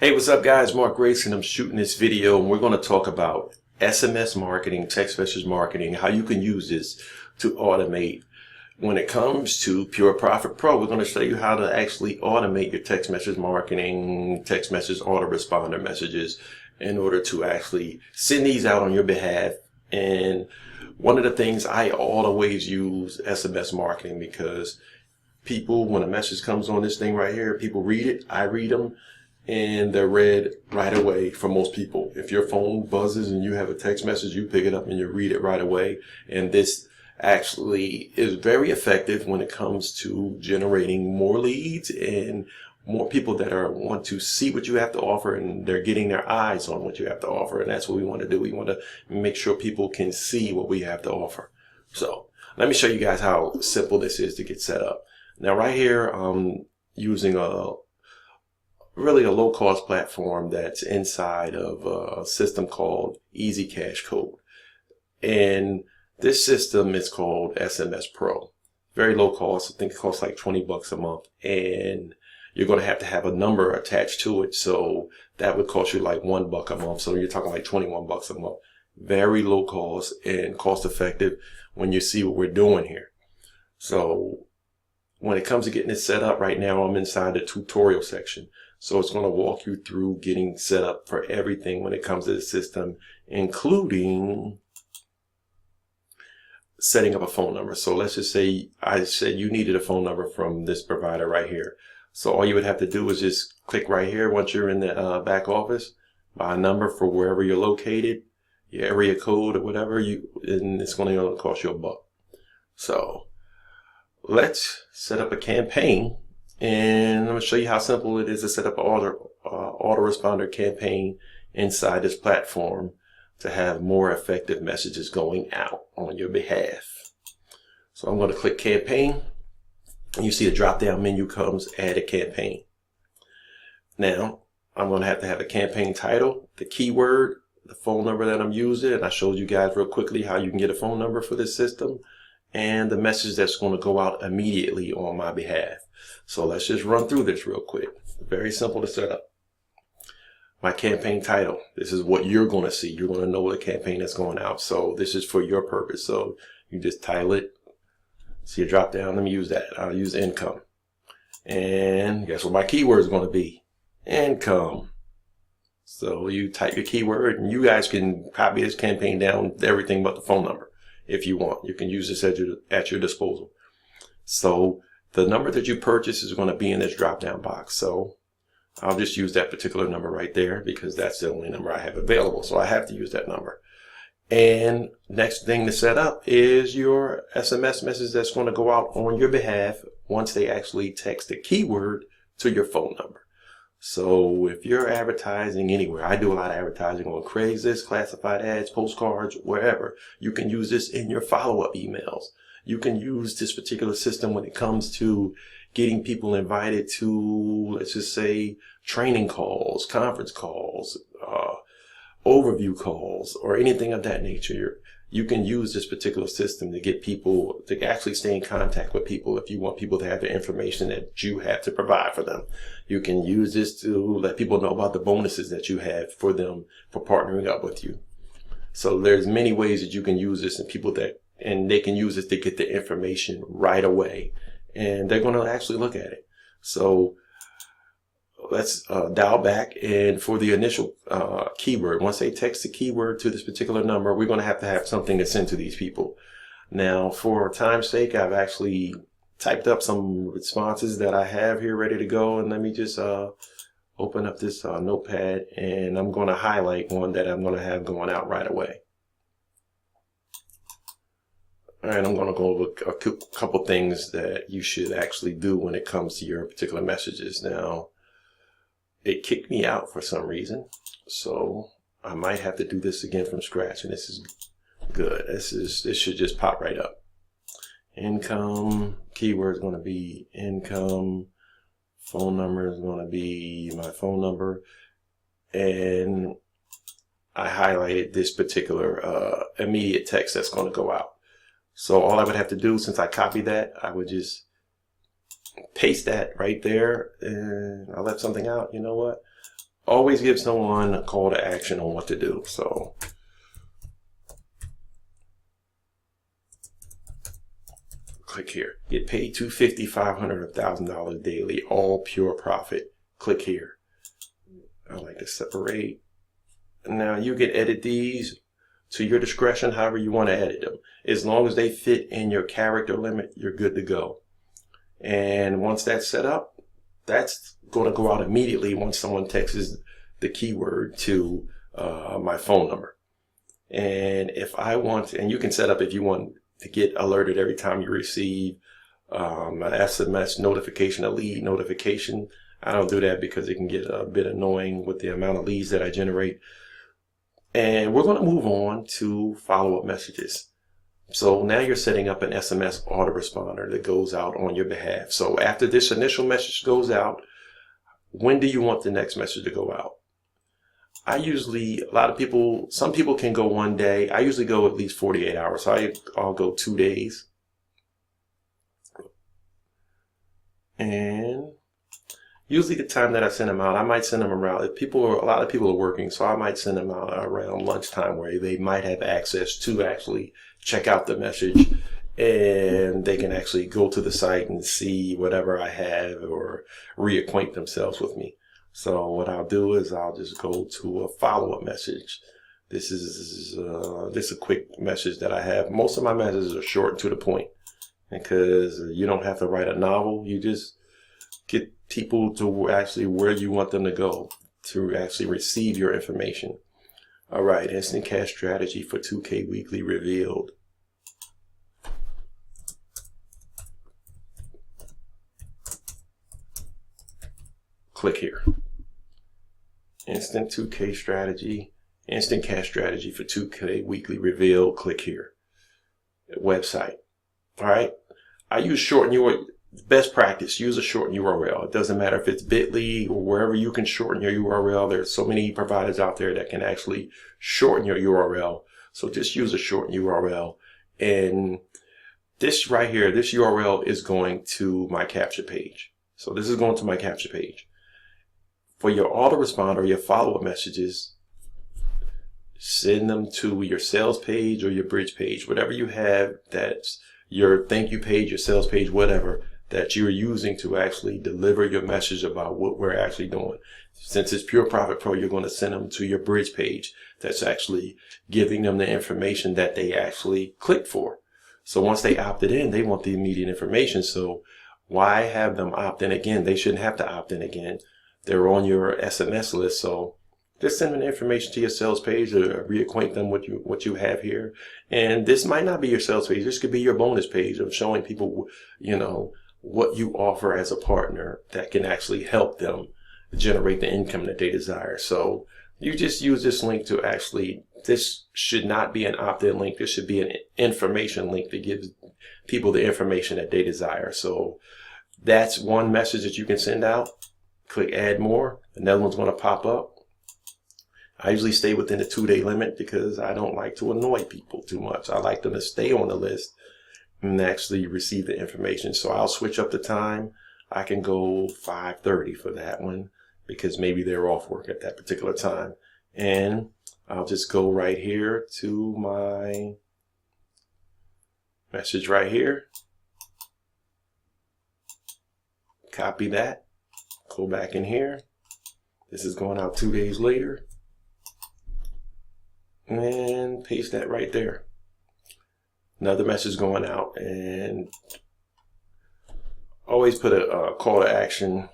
Hey, what's up guys? Mark Grayson. I'm shooting this video and we're going to talk about SMS marketing, text message marketing, how you can use this to automate. When it comes to Pure Profit Pro, we're going to show you how to actually automate your text message marketing, text message autoresponder messages in order to actually send these out on your behalf. And one of the things, I always use SMS marketing because people, when a message comes on this thing right here, people read it, I read them, and they're read right away for most people. If your phone buzzes and you have a text message, you pick it up and you read it right away. And this actually is very effective when it comes to generating more leads and more people that want to see what you have to offer, and they're getting their eyes on what you have to offer. And that's what we want to do. We want to make sure people can see what we have to offer. So let me show you guys how simple this is to get set up. Now right here, I'm using really a low-cost platform that's inside of a system called Easy Cash Code. And this system is called SMS Pro. Very low cost. I think it costs like 20 bucks a month. And you're going to have a number attached to it. So that would cost you like $1 a month. So you're talking like 21 bucks a month. Very low cost and cost effective when you see what we're doing here. So when it comes to getting it set up right now, I'm inside the tutorial section. So it's going to walk you through getting set up for everything when it comes to the system, including setting up a phone number. So let's just say I said you needed a phone number from this provider right here. So all you would have to do is just click right here once you're in the back office, buy a number for wherever you're located, your area code or whatever, and it's going to cost you $1. So let's set up a campaign, and I'm going to show you how simple it is to set up an autoresponder campaign inside this platform to have more effective messages going out on your behalf. So I'm going to click campaign, and you see the drop down menu comes add a campaign. Now I'm going to have a campaign title, the keyword, the phone number that I'm using, and I showed you guys real quickly how you can get a phone number for this system, and the message that's going to go out immediately on my behalf. So let's just run through this real quick. Very simple to set up. My campaign title, this is what you're going to see. You're going to know the campaign that's going out. So this is for your purpose. So you just title it. See a drop down. Let me use that. I'll use income. And guess what my keyword is going to be? Income. So you type your keyword, and you guys can copy this campaign down, everything but the phone number. If you want, you can use this at your disposal. So the number that you purchase is going to be in this drop down box. So I'll just use that particular number right there because that's the only number I have available. So I have to use that number. And next thing to set up is your SMS message that's going to go out on your behalf once they actually text the keyword to your phone number. So if you're advertising anywhere, I do a lot of advertising on Craigslist, classified ads, postcards, wherever. You can use this in your follow-up emails. You can use this particular system when it comes to getting people invited to, let's just say, training calls, conference calls, overview calls, or anything of that nature. You can use this particular system to get people to actually stay in contact with people. If you want people to have the information that you have to provide for them, you can use this to let people know about the bonuses that you have for them for partnering up with you. So there's many ways that you can use this, and they can use this to get the information right away, and they're going to actually look at it. So let's dial back, and for the initial keyword, once they text the keyword to this particular number, we're going to have something to send to these people. Now, for time's sake, I've actually typed up some responses that I have here ready to go, and let me just open up this notepad, and I'm going to highlight one that I'm going to have going out right away. All right, I'm going to go over a couple things that you should actually do when it comes to your particular messages. Now, it kicked me out for some reason, so I might have to do this again from scratch, and this is good. This should just pop right up. Income, keyword is going to be income, phone number is going to be my phone number, and I highlighted this particular immediate text that's going to go out. So all I would have to do, since I copied that, I would just paste that right there, and I left something out. You know what? always give someone a call to action on what to do. So click here. Get paid $250, $500, $1,000 daily, all pure profit. Click here. I like to separate. Now you can edit these to your discretion, however you want to edit them. As long as they fit in your character limit, you're good to go. And once that's set up, that's going to go out immediately once someone texts the keyword to my phone number. And if I want, and you can set up if you want to get alerted every time you receive an SMS notification, a lead notification. I don't do that because it can get a bit annoying with the amount of leads that I generate. And we're going to move on to follow-up messages. So now you're setting up an SMS autoresponder that goes out on your behalf. So after this initial message goes out, when do you want the next message to go out? Some people can go one day. I usually go at least 48 hours. So I'll go 2 days. And usually the time that I send them out, I might send them around. A lot of people are working, so I might send them out around lunchtime where they might have access to actually check out the message, and they can actually go to the site and see whatever I have or reacquaint themselves with me. So what I'll do is I'll just go to a follow-up message. This is a quick message that I have. Most of my messages are short and to the point because you don't have to write a novel. You just get people to actually where you want them to go to actually receive your information. All right, instant cash strategy for 2K weekly revealed. Click here. Instant 2K strategy, instant cash strategy for 2K weekly revealed. Click here. Website. All right. I use shorten your best practice. Use a shortened URL. It doesn't matter if it's bit.ly or wherever you can shorten your URL. There's so many providers out there that can actually shorten your URL. So just use a shortened URL. And this right here, this URL is going to my capture page. So this is going to my capture page. For your autoresponder, your follow-up messages, send them to your sales page or your bridge page, whatever you have that's your thank you page, your sales page, whatever that you're using to actually deliver your message about what we're actually doing. Since it's Pure Profit Pro, you're going to send them to your bridge page that's actually giving them the information that they actually clicked for. So once they opted in, they want the immediate information. So why have them opt in again? They shouldn't have to opt in again. They're on your SMS list, so just send them the information to your sales page or reacquaint them with what you have here. And this might not be your sales page. This could be your bonus page of showing people, what you offer as a partner that can actually help them generate the income that they desire. So you just use this link to actually, this should not be an opt-in link. This should be an information link that gives people the information that they desire. So that's one message that you can send out. Click add more. Another one's going to pop up. I usually stay within the 2-day limit because I don't like to annoy people too much. I like them to stay on the list and actually receive the information. So I'll switch up the time. I can go 5:30 for that one because maybe they're off work at that particular time. And I'll just go right here to my message right here. Copy that. Go back in here. This is going out 2 days later. And paste that right there. Another message going out, and always put a call to action.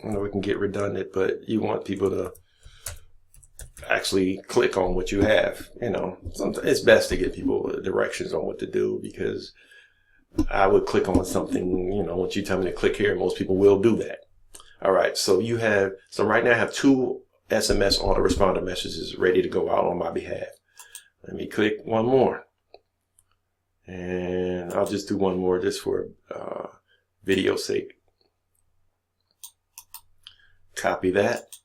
I know we can get redundant, but you want people to actually click on what you have. Sometimes it's best to give people directions on what to do because I would click on something, once you tell me to click here, most people will do that. All right, so right now I have 2 SMS autoresponder messages ready to go out on my behalf. Let me click one more. And I'll just do one more just for video's sake. Copy that.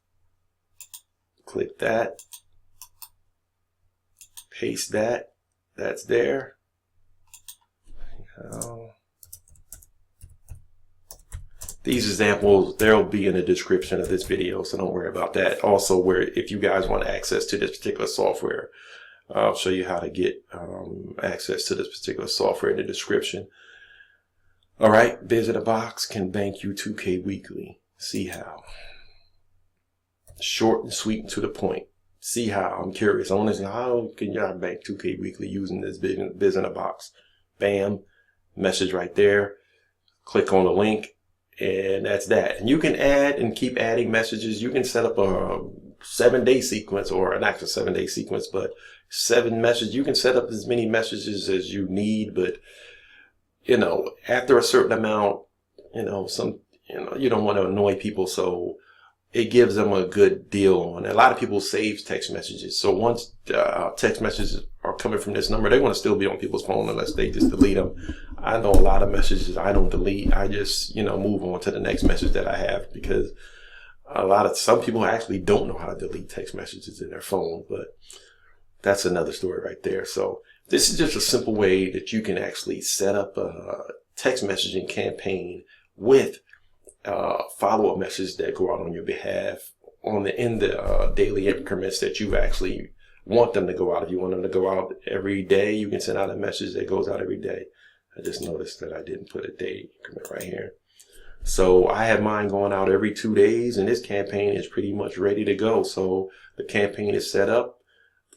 Click that. Paste that. That's there. These examples, they'll be in the description of this video, so don't worry about that. Also, where if you guys want access to this particular software, I'll show you how to get access to this particular software in the description. All right, Visit a Box can bank you $2K weekly. See how. Short and sweet and to the point. See how. I'm curious. I want to see how can y'all bank $2K weekly using this Visit a Box. Bam, message right there. Click on the link. And that's that. And you can add and keep adding messages. You can set up a 7-day sequence, or an actual 7-day sequence, but 7 messages. You can set up as many messages as you need, but you know, after a certain amount, you don't want to annoy people, so it gives them a good deal on it. A lot of people save text messages, so once text messages are coming from this number, they're going to still be on people's phone unless they just delete them. I know a lot of messages I don't delete. I just, move on to the next message that I have, because some people actually don't know how to delete text messages in their phone, but that's another story right there. So this is just a simple way that you can actually set up a text messaging campaign with follow-up messages that go out on your behalf in the daily increments that you actually want them to go out. If you want them to go out every day, you can send out a message that goes out every day. I just noticed that I didn't put a day increment right here. So I have mine going out every 2 days, and this campaign is pretty much ready to go. So the campaign is set up.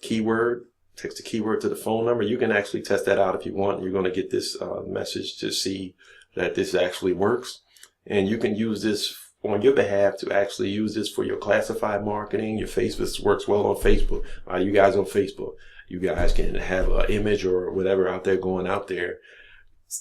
Keyword, text the keyword to the phone number. You can actually test that out if you want. You're going to get this message to see that this actually works. And you can use this on your behalf to actually use this for your classified marketing. Your Facebook works well on Facebook. You guys on Facebook, you guys can have an image or whatever out there going out there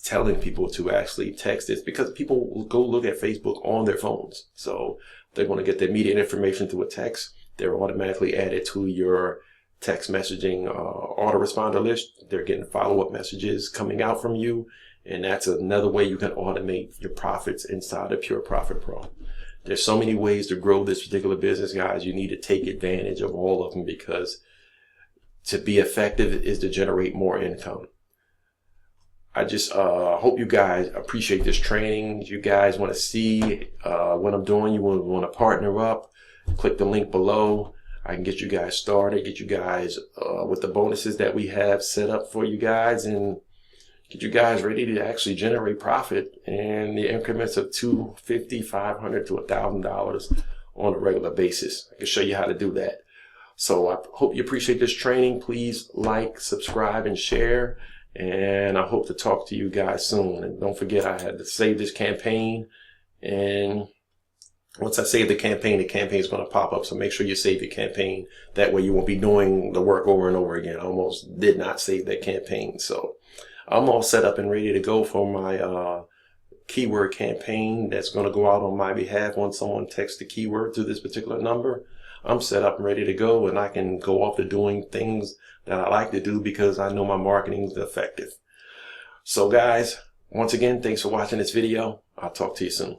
telling people to actually text this, because people will go look at Facebook on their phones. So they're going to get the immediate information through a text. They're automatically added to your text messaging autoresponder list. They're getting follow-up messages coming out from you. And that's another way you can automate your profits inside of Pure Profit Pro. There's so many ways to grow this particular business, guys. You need to take advantage of all of them, because to be effective is to generate more income. I just hope you guys appreciate this training. If you guys want to see what I'm doing, you want to partner up, click the link below. I can get you guys started, get you guys with the bonuses that we have set up for you guys, and get you guys ready to actually generate profit in the increments of $250, $500 to $1,000 on a regular basis. I can show you how to do that. So I hope you appreciate this training. Please like, subscribe, and share. And I hope to talk to you guys soon. And don't forget, I had to save this campaign. And once I save the campaign is going to pop up. So make sure you save your campaign. That way you won't be doing the work over and over again. I almost did not save that campaign. So I'm all set up and ready to go for my keyword campaign that's going to go out on my behalf when someone texts the keyword to this particular number. I'm set up and ready to go, and I can go off to doing things that I like to do because I know my marketing is effective. So guys, once again, thanks for watching this video. I'll talk to you soon.